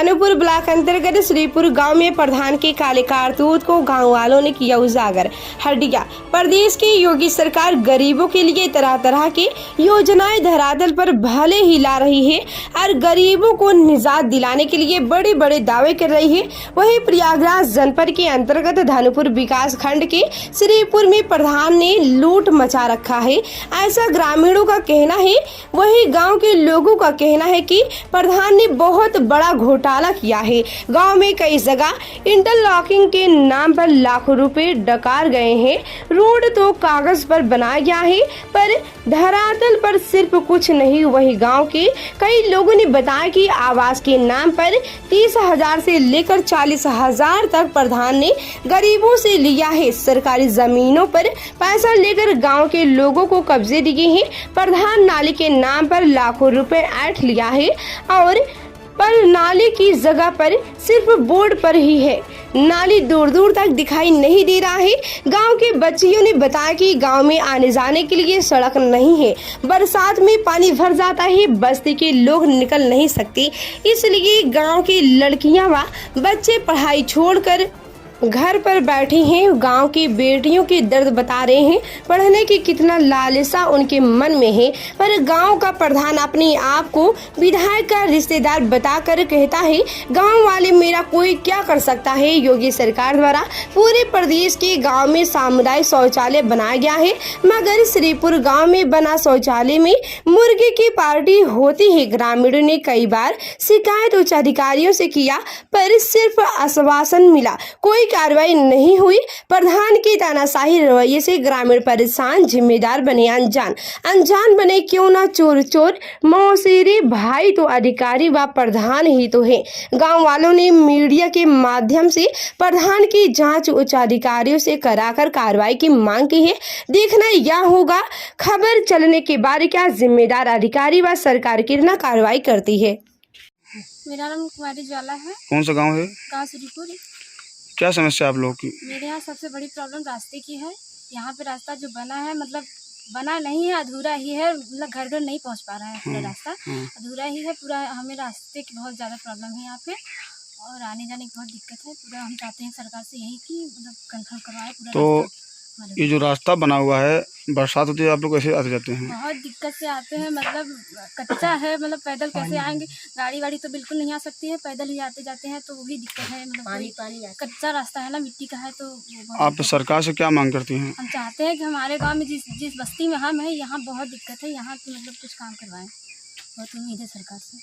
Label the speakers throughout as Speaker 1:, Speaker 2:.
Speaker 1: धानुपुर block अंतर्गत श्रीपुर गांव में प्रधान के काले कारतूत को गांव वालों ने किया उजागर। हटिया प्रदेश की योगी सरकार गरीबों के लिए तरह तरह की योजनाएं धरातल पर भले ही ला रही है और गरीबों को निजात दिलाने के लिए बड़े बड़े दावे कर रही है। वहीं प्रयागराज जनपद के अंतर्गत धानुपुर विकास खंड के श्रीपुर में प्रधान ने लूट मचा रखा है, ऐसा ग्रामीणों का कहना है। वहीं गाँव के लोगों का कहना है कि प्रधान ने बहुत बड़ा घोटाला किया है। गांव में कई जगह इंटरलॉकिंग के नाम पर लाखों रुपए डकार गए हैं। रोड तो कागज पर बनाया गया है पर धरातल पर सिर्फ कुछ नहीं। वही गांव के कई लोगों ने बताया कि आवास के नाम पर 30,000 से लेकर 40,000 तक प्रधान ने गरीबों से लिया है। सरकारी जमीनों पर पैसा लेकर गांव के लोगों को कब्जे दिए हैं। प्रधान नाली के नाम पर लाखों रुपए ऐंठ लिया है और पर नाली की जगह पर सिर्फ बोर्ड पर ही है। नाली दूर दूर तक दिखाई नहीं दे रहा है। गांव के बच्चियों ने बताया कि गांव में आने जाने के लिए सड़क नहीं है। बरसात में पानी भर जाता है, बस्ती के लोग निकल नहीं सकते, इसलिए गांव की लड़कियां व बच्चे पढ़ाई छोड़कर घर पर बैठे हैं। गांव की बेटियों के दर्द बता रहे हैं, पढ़ने की कितना लालसा उनके मन में है। पर गांव का प्रधान अपने आप को विधायक का रिश्तेदार बताकर कहता है, गांव वाले मेरा कोई क्या कर सकता है। योगी सरकार द्वारा पूरे प्रदेश के गांव में सामुदायिक शौचालय बनाया गया है, मगर श्रीपुर गांव में बना शौचालय में मुर्गे की पार्टी होती है। ग्रामीणों ने कई बार शिकायत उच्च अधिकारियों से किया पर सिर्फ आश्वासन मिला, कोई कार्रवाई नहीं हुई। प्रधान की तानाशाही रवैये से ग्रामीण परेशान, जिम्मेदार बने अनजान, अनजान बने क्यों ना चोर चोर, मौसेरे भाई तो अधिकारी व प्रधान ही तो है। गांव वालों ने मीडिया के माध्यम से प्रधान की जांच उच्च अधिकारियों से कराकर कार्रवाई की मांग की है। देखना यह होगा खबर चलने के बाद क्या जिम्मेदार अधिकारी व सरकार कितना कार्रवाई करती है।
Speaker 2: मेरा नाम कुमारी ज्वाला है।
Speaker 3: कौन सा गांव है?
Speaker 2: गाँव श्रीपुर।
Speaker 3: क्या समस्या आप लोगों की?
Speaker 2: मेरे यहाँ सबसे बड़ी प्रॉब्लम रास्ते की है। यहाँ पे रास्ता जो बना है मतलब बना नहीं है, अधूरा ही है, मतलब घर घर नहीं पहुँच पा रहा है पूरा रास्ता, अधूरा ही है पूरा। हमें रास्ते की बहुत ज़्यादा प्रॉब्लम है यहाँ पे और आने जाने की बहुत दिक्कत है पूरा। हम चाहते हैं सरकार से यही कि मतलब कंफर्म करवाए पूरा। तो
Speaker 3: ये जो रास्ता बना हुआ है, बरसात होती है आप लोग कैसे आते जाते हैं?
Speaker 2: बहुत दिक्कत से आते हैं, मतलब कच्चा है, मतलब पैदल कैसे आएंगे। गाड़ी वाड़ी तो बिल्कुल नहीं आ सकती है, पैदल ही आते जाते हैं तो वो भी दिक्कत है। मतलब पानी कच्चा रास्ता है ना, मिट्टी का है। तो
Speaker 3: आप सरकार से क्या मांग करती हैं?
Speaker 2: हम चाहते हैं कि हमारे गांव में जिस बस्ती में हम हैं यहाँ बहुत दिक्कत है, यहाँ तो मतलब कुछ काम करवाएं। बहुत उम्मीद है सरकार से।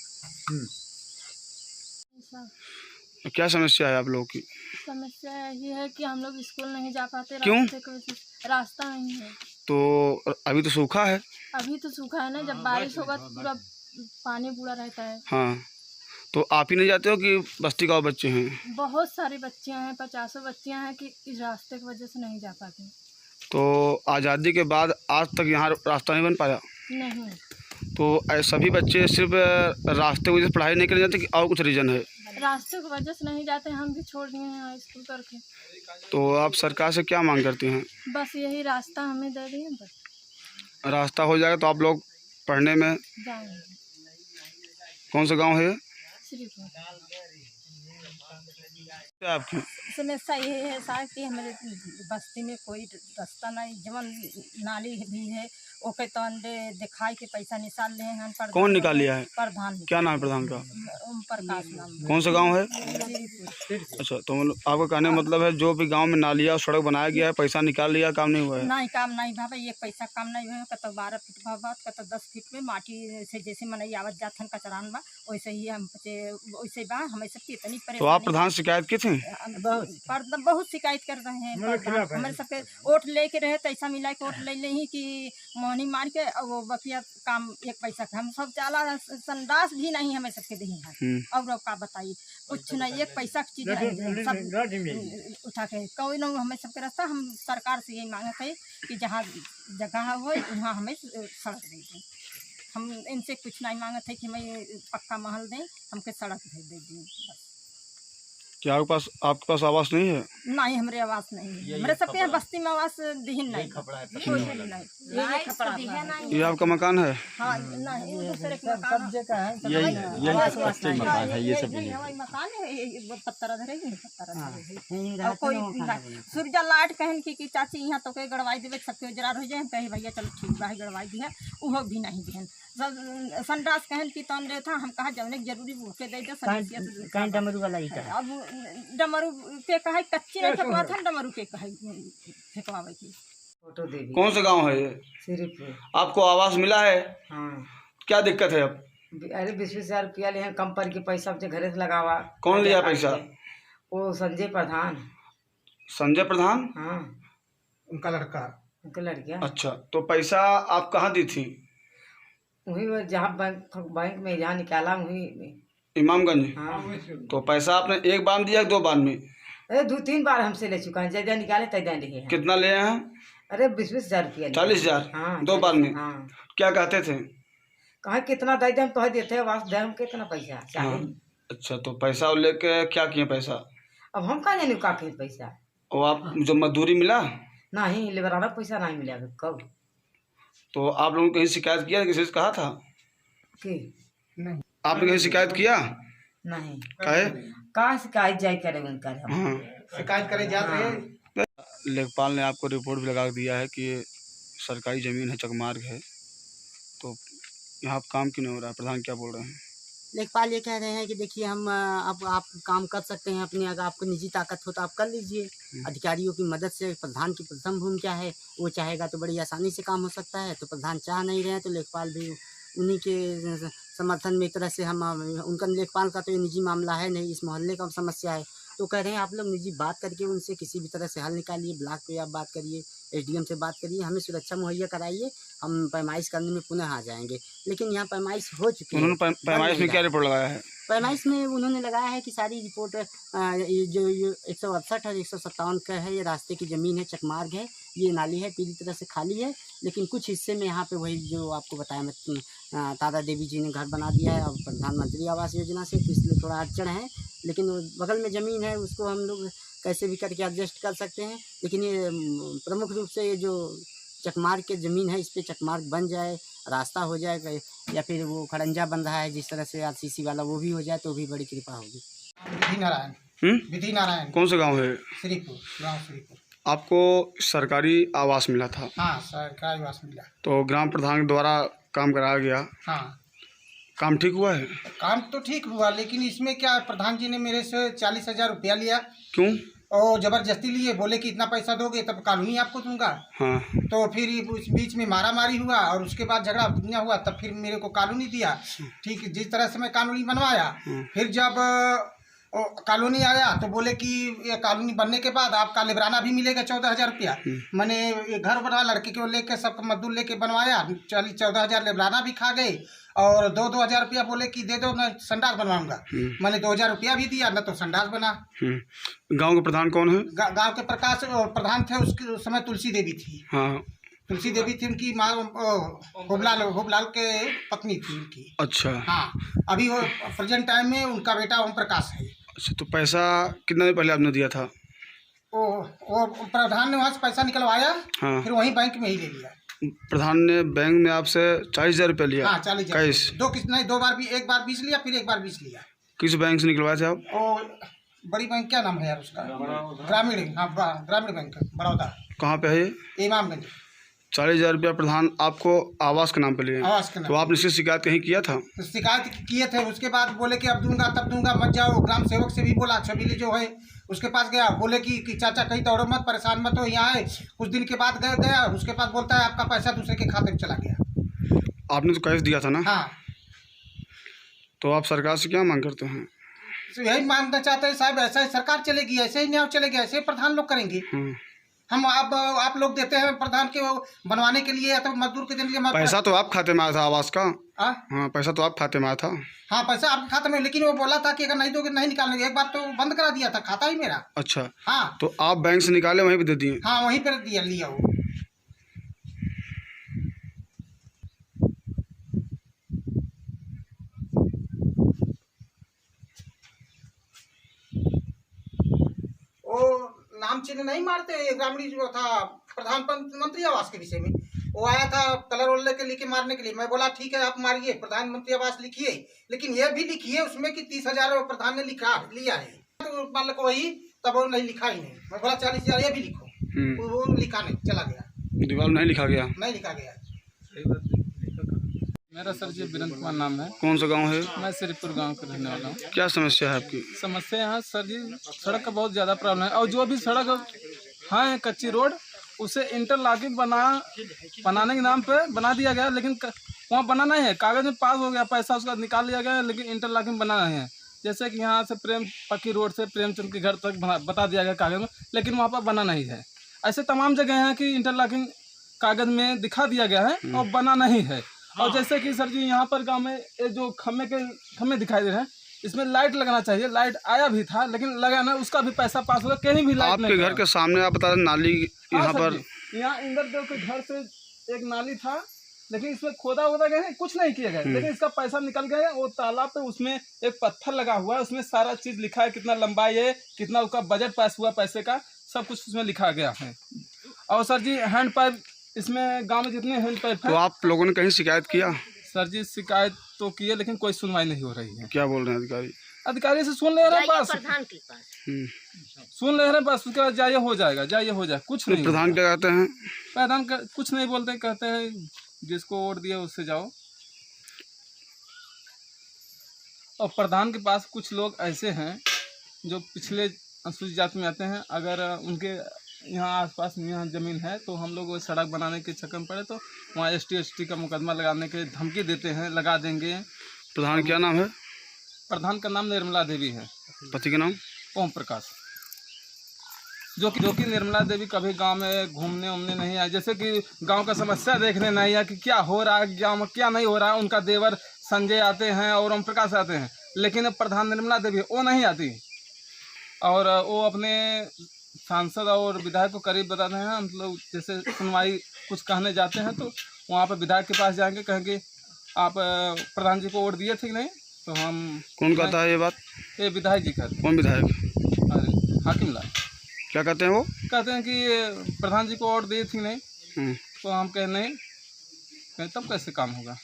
Speaker 3: क्या समस्या है आप लोगों की?
Speaker 2: समस्या यही है कि हम लोग स्कूल नहीं जा पाते।
Speaker 3: क्यों?
Speaker 2: रास्ता नहीं है।
Speaker 3: तो अभी तो सूखा है।
Speaker 2: अभी तो सूखा है ना, जब बारिश होगा तो पूरा पानी पूरा रहता है।
Speaker 3: हाँ, तो आप ही नहीं जाते हो कि बस्ती गाँव बच्चे हैं? बहुत
Speaker 2: सारे बच्चियां हैं, 50 बच्चियां हैं कि इस रास्ते की वजह से नहीं जा पाते।
Speaker 3: तो आज़ादी के बाद आज तक यहाँ रास्ता नहीं बन पाया?
Speaker 2: नहीं।
Speaker 3: तो सभी बच्चे सिर्फ रास्ते की वजह से पढ़ाई नहीं करने जाते कि और कुछ रीज़न है?
Speaker 2: रास्ते की वजह से नहीं जाते, हम भी छोड़ दिए हैं स्कूल करके।
Speaker 3: तो आप सरकार से क्या मांग करती हैं?
Speaker 2: बस यही रास्ता हमें दे दिए, बस
Speaker 3: रास्ता हो जाएगा तो आप लोग पढ़ने में
Speaker 2: जाएंगे।
Speaker 3: कौन सा गांव है?
Speaker 2: श्रीपुर।
Speaker 3: आपकी
Speaker 4: समस्या ये है साहब कि हमारे बस्ती में कोई रास्ता नहीं, जवन नाली भी है ओके तो दिखाई के पैसा निकाल ले हैं।
Speaker 3: कौन निकाल लिया है?
Speaker 4: प्रधान।
Speaker 3: क्या नाम है प्रधान का?
Speaker 4: ओम प्रकाश नाम।
Speaker 3: कौन सा गांव है?
Speaker 4: श्रीपुर।
Speaker 3: अच्छा, तो मतलब आपका कहने का मतलब है जो भी गांव में नालिया और सड़क बनाया गया है, पैसा निकाल लिया, काम नहीं हुआ है?
Speaker 4: नहीं, काम नहीं भाई, ये पैसा काम नहीं हुआ। कतो 12 फीट भाव, कतो 10 फीट में माटी से जैसे मनई आवत जात हन कचरान बा वैसे ही हम वैसे बा हमें सबकी इतनी परेशानी।
Speaker 3: तो आप प्रधान शिकायत की थी?
Speaker 4: बहुत शिकायत कर रहे हैं। हमारे सबके वोट लेके रहे तो ऐसा मिला कि वोट ले ही कि मोहनी मार के वो बकिया काम एक पैसा का हम सब चाला संदास भी नहीं हमें सबके दी है। और का बताइए कुछ नहीं, एक पैसा की चीज सब उठा के कोई न हमें सबके रास्ता। हम सरकार से यही मांगे थे कि जहाँ जगह हो वहाँ हमें सड़क दे दें। हम इनसे कुछ नहीं मांगे थे कि हमें पक्का महल दें, हमके सड़क दे दें बस।
Speaker 3: क्या आपके पास आवास नहीं है?
Speaker 4: नहीं हमारे आवास नहीं है। हमारे सबके यहाँ बस्ती में आवास दिहिन नहीं कोई नहीं। ये खपड़ा है।
Speaker 3: ये आपका मकान है?
Speaker 4: हाँ नहीं वो दूसरे के मकान मकान है। ये पत्थर धरेगी पत्थर और कोई सूर्या लाइट कहन की चाची यहाँ तो गड़वाई देवे सबके जरा हो जाए कहे भैया चलो ठीक बा गड़वाई दी है वो भी नहीं दिहन। संडास कहन की तन रहे था हम कहा जौने जरूरी भूखे दे दो कहीं डमरू वाला ही अब डमरू के कहा कच्ची नहीं फेंकवा था डमरू के कहा फेंकवावे की।
Speaker 3: कौन सा गांव है ये?
Speaker 5: श्रीपुर।
Speaker 3: आपको आवास मिला है?
Speaker 5: हाँ।
Speaker 3: क्या दिक्कत है अब?
Speaker 5: अरे 20,000 रुपया लिए कम पर के पैसा अपने घरे से लगावा।
Speaker 3: कौन लिया पैसा?
Speaker 5: वो संजय प्रधान।
Speaker 3: संजय प्रधान?
Speaker 5: हाँ
Speaker 6: उनका लड़का।
Speaker 5: उनका लड़किया।
Speaker 3: अच्छा, तो पैसा आप कहाँ दी थी?
Speaker 5: वही जहाँ बैंक में जहाँ निकाला वही।
Speaker 3: इमामगंज?
Speaker 5: हाँ।
Speaker 3: तो पैसा आपने एक बार में दिया 2 बार में?
Speaker 5: अरे 2-3 बार हमसे ले चुका है। जैसा निकाले तैसा लिए हैं।
Speaker 3: कितना लिए हैं?
Speaker 5: अरे 20,000 रुपया।
Speaker 3: 40,000?
Speaker 5: हाँ
Speaker 3: 2 बार में?
Speaker 5: हाँ।
Speaker 3: क्या कहते थे?
Speaker 5: कहा कितना दे दे हम तो देते हैं वास हम कितना पैसा चाहिए।
Speaker 3: हाँ। अच्छा, तो पैसा लेके क्या किए पैसा?
Speaker 5: अब हम कहाँ जाने का किए पैसा।
Speaker 3: और आप जो मजदूरी मिला?
Speaker 5: नहीं लेबराना पैसा नहीं मिला कब।
Speaker 3: तो आप लोगों ने कहीं शिकायत किया? किसी से कहा था
Speaker 5: कि
Speaker 6: नहीं
Speaker 3: आपने कहीं शिकायत किया?
Speaker 5: नहीं
Speaker 3: काहे?
Speaker 5: कहाँ शिकायत जाए करे उनका हम।
Speaker 3: हाँ।
Speaker 6: शिकायत करे जाते हैं।
Speaker 3: लेखपाल ने आपको रिपोर्ट भी लगा दिया है कि ये सरकारी ज़मीन है, चकमार्ग है, तो यहाँ काम क्यों नहीं हो रहा है? प्रधान क्या बोल रहे हैं?
Speaker 7: लेखपाल ये कह रहे हैं कि देखिए हम अब आप काम कर सकते हैं अपनी, अगर आपको निजी ताकत हो तो आप कर लीजिए। अधिकारियों की मदद से प्रधान की प्रथम भूमिका है, वो चाहेगा तो बड़ी आसानी से काम हो सकता है। तो प्रधान चाह नहीं रहे हैं तो लेखपाल भी उन्हीं के समर्थन में एक तरह से हम उनका लेखपाल का तो ये निजी मामला है नहीं, इस मोहल्ले का समस्या है। तो कह रहे हैं आप लोग निजी बात करके उनसे किसी भी तरह से हल निकालिए, ब्लॉक पे आप बात करिए, एसडीएम से बात करिए, हमें सुरक्षा मुहैया कराइए, हम पैमाइश करने में पुनः आ जाएंगे। लेकिन यहाँ पैमाइश हो चुकी है।
Speaker 3: उन्होंने पैमाइश में क्या रिपोर्ट लगाया है?
Speaker 7: पैमाइश में उन्होंने लगाया है कि सारी रिपोर्ट ये जो 168 और 157 का है, ये रास्ते की ज़मीन है, चकमार्ग है, ये नाली है, पूरी तरह से खाली है। लेकिन कुछ हिस्से में यहाँ पे वही जो आपको बताया मैं तारा देवी जी ने घर बना दिया है अब प्रधानमंत्री आवास योजना से, तो इसलिए थोड़ा अड़चन है। लेकिन बगल में ज़मीन है उसको हम लोग कैसे भी करके एडजस्ट कर सकते हैं। लेकिन ये प्रमुख रूप से ये जो चकमार्ग के ज़मीन है इस पर चकमार्ग बन जाए, रास्ता हो जाए, या फिर वो खड़ंजा बन रहा है जिस तरह से आरसीसी वाला वो भी हो जाए तो भी बड़ी कृपा होगी।
Speaker 6: विधि नारायण। विधि नारायण।
Speaker 3: कौन सा गांव है?
Speaker 6: श्रीपुर, गाँव श्रीपुर।
Speaker 3: आपको सरकारी आवास मिला था?
Speaker 6: हाँ सरकारी आवास मिला।
Speaker 3: तो ग्राम प्रधान द्वारा काम कराया गया?
Speaker 6: हाँ।
Speaker 3: काम ठीक हुआ है?
Speaker 6: काम तो ठीक हुआ, लेकिन इसमें क्या प्रधान जी ने मेरे से 40,000 रुपया लिया।
Speaker 3: क्यों?
Speaker 6: और जबरदस्ती लिए, बोले कि इतना पैसा दोगे तब कानूनी आपको दूंगा।
Speaker 3: हाँ।
Speaker 6: तो फिर उस बीच में मारामारी हुआ और उसके बाद झगड़ा दुनिया हुआ, तब फिर मेरे को कॉलोनी दिया। ठीक, जिस तरह से मैं कॉलोनी बनवाया, फिर जब कॉलोनी आया तो बोले कि ये कॉलोनी बनने के बाद आपका लिबराना भी मिलेगा 14,000 रुपया। मैंने ये घर बना लड़के को लेके सबका मजदूर लेके बनवाया, 14,000 लिबराना भी खा गए और 2-2 हज़ार रुपया बोले कि दे दो मैं संडास बनवाऊंगा। मैंने 2,000 रुपया भी दिया, न तो संडास बना।
Speaker 3: गांव के प्रधान कौन है?
Speaker 6: गांव के प्रकाश प्रधान थे उसके उस समय तुलसी देवी थी।
Speaker 3: हाँ।
Speaker 6: तुलसी देवी थी, उनकी माँ होबलाल के पत्नी थी उनकी।
Speaker 3: अच्छा।
Speaker 6: हाँ, अभी वो प्रेजेंट टाइम में उनका बेटा ओम प्रकाश है।
Speaker 3: अच्छा, तो पैसा कितना दिन पहले आपने दिया था?
Speaker 6: वो प्रधान ने वहाँ से पैसा निकलवाया।
Speaker 3: हाँ।
Speaker 6: फिर वहीं बैंक में ही ले लिया।
Speaker 3: प्रधान ने बैंक में आपसे 40,000 रुपया लिया?
Speaker 6: हाँ 40,000।
Speaker 3: कैश?
Speaker 6: 2 किस्त नहीं, 2 बार भी, एक बार 20 लिया, फिर एक बार 20 लिया।
Speaker 3: किस बैंक से निकलवाए थे आप?
Speaker 6: और बड़ी बैंक क्या नाम है यार उसका? ग्रामीण। हाँ ग्रामीण बैंक बड़ौदा।
Speaker 3: कहाँ पे है ये?
Speaker 6: इमामगंज।
Speaker 3: 40,000 रुपया प्रधान आपको आवास के नाम पे लिए?
Speaker 6: आवास के नाम।
Speaker 3: तो आपने इसकी शिकायत कहीं किया था?
Speaker 6: तो शिकायत किए थे, उसके बाद बोले कि अब दूंगा तब दूंगा, मत जाओ। ग्राम सेवक से भी बोला, छबीली जो है उसके पास गया, बोले कि चाचा कहीं दौड़ो मत, परेशान मत हो, यहाँ है। कुछ दिन के बाद गया, उसके बाद बोलता है आपका पैसा दूसरे के खाते में चला गया।
Speaker 3: आपने तो कैश दिया था ना?
Speaker 6: हाँ।
Speaker 3: तो आप सरकार से क्या मांग करते हैं?
Speaker 6: तो यही मांगना चाहते हैं साहब, ऐसा ही सरकार चलेगी, ऐसे ही न्याय चलेगा, ऐसे ही प्रधान लोग करेंगे। हम आप लोग देते हैं प्रधान के बनवाने के लिए या तो मजदूर के देने के लिए।
Speaker 3: पैसा तो आप खाते में आया था आवास का? हाँ, पैसा तो आप खाते में आया था।
Speaker 6: हाँ पैसा आपके खाते में, लेकिन वो बोला था कि अगर नहीं दोगे नहीं निकालेंगे। एक बार तो बंद करा दिया था खाता ही मेरा।
Speaker 3: अच्छा।
Speaker 6: हाँ।
Speaker 3: तो आप बैंक से निकाले वहीं पे दे दिए?
Speaker 6: हाँ वहीं पर दिया लिया वो। नाम चिन्ह नहीं मारते। ये ग्रामीण जो था प्रधानमंत्री आवास के विषय में, वो आया था कलर वलर के लेके मारने के लिए। मैं बोला ठीक है आप मारिए, प्रधानमंत्री आवास लिखिए, लेकिन ये भी लिखिए उसमें कि 30,000 प्रधान ने लिया है। तो मान लो वही तब वो नहीं लिखा ही नहीं। मैं बोला 40,000 ये भी लिखो, वो लिखा नहीं, चला गया।
Speaker 3: दीवार नहीं लिखा गया?
Speaker 6: नहीं लिखा गया।
Speaker 8: मेरा सर जी वीरेंद्र कुमार नाम है।
Speaker 3: कौन सा गांव है?
Speaker 8: मैं श्रीपुर गांव का रहने वाला हूँ।
Speaker 3: क्या समस्या है आपकी?
Speaker 8: समस्या यहाँ सर जी सड़क का बहुत ज़्यादा प्रॉब्लम है, और जो भी सड़क है कच्ची रोड, उसे इंटरलॉकिंग बनाने के नाम पे बना दिया गया, लेकिन वहाँ बना नहीं है। कागज़ में पास हो गया, पैसा उसका निकाल लिया गया, लेकिन इंटरलॉकिंग बना नहीं है। जैसे कि यहाँ से पक्की रोड से प्रेमचंद के घर तक बता दिया गया कागज़ में, लेकिन वहाँ पर बना नहीं है। ऐसे तमाम जगह हैं कि इंटरलॉकिंग कागज़ में दिखा दिया गया है और बना नहीं है। और जैसे कि सर जी यहाँ पर गांव में ये जो खम्भे दिखाई दे रहे हैं, इसमें लाइट लगना चाहिए। लाइट आया भी था लेकिन लगा ना, उसका भी पैसा पास होगा, कहीं भी लाइट नहीं।
Speaker 3: आपके घर के सामने आप बता रहे नाली यहाँ पर?
Speaker 8: यहाँ इंद्रदेव के घर से एक नाली था, लेकिन इसमें खोदा गया है, कुछ नहीं किया गया, लेकिन इसका पैसा निकल गया है। वो तालाब पे उसमें एक पत्थर लगा हुआ है, उसमें सारा चीज लिखा है, कितना लंबाई है, कितना उसका बजट पास हुआ पैसे का, सब कुछ उसमें लिखा गया है। और सर जी हैंड पाइप, इसमें गांव में जितने हैंड पाइप है।
Speaker 3: तो आप लोगों ने कहीं शिकायत किया?
Speaker 8: सर जी शिकायत तो की है, लेकिन कोई सुनवाई नहीं हो रही है।
Speaker 3: क्या बोल रहे हैं अधिकारी?
Speaker 8: अधिकारी से सुन ले रहे हैं बस, सुन ले रहे हैं बस, उसके बाद जाइए हो जाएगा, कुछ नहीं।
Speaker 3: प्रधान क्या कहते हैं?
Speaker 8: प्रधान कुछ नहीं बोलते, कहते हैं जिसको वोट दिया उससे जाओ। और प्रधान के पास कुछ लोग ऐसे हैं जो पिछले अनुसूचित जाति में आते हैं। अगर उनके यहाँ आसपास यहाँ ज़मीन है तो हम लोग सड़क बनाने के चक्कर में पड़े तो वहाँ ST का मुकदमा लगाने के धमकी देते हैं, लगा देंगे।
Speaker 3: प्रधान क्या नाम है?
Speaker 8: प्रधान का नाम निर्मला देवी है।
Speaker 3: पति का नाम?
Speaker 8: ओम प्रकाश। जो कि निर्मला देवी कभी गांव में घूमने उमने नहीं आए, जैसे कि गांव का समस्या देखने नहीं आया कि क्या हो रहा है गांव में, क्या नहीं हो रहा है। उनका देवर संजय आते हैं और ओम प्रकाश आते हैं, लेकिन प्रधान निर्मला देवी वो नहीं आती। और वो अपने सांसद और विधायक को करीब बताते हैं। मतलब जैसे सुनवाई कुछ कहने जाते हैं तो वहाँ पर विधायक के पास जाएंगे, कहेंगे आप प्रधान जी को वोट दिए थे कि नहीं, तो हम।
Speaker 3: कौन कहता है ये बात?
Speaker 8: ये विधायक जी कहते हैं।
Speaker 3: कौन विधायक?
Speaker 8: अरे हाकिम लाल।
Speaker 3: क्या कहते हैं वो?
Speaker 8: कहते हैं कि प्रधान जी को वोट दिए थी नहीं, तो हम कहें नहीं, तब कैसे काम होगा।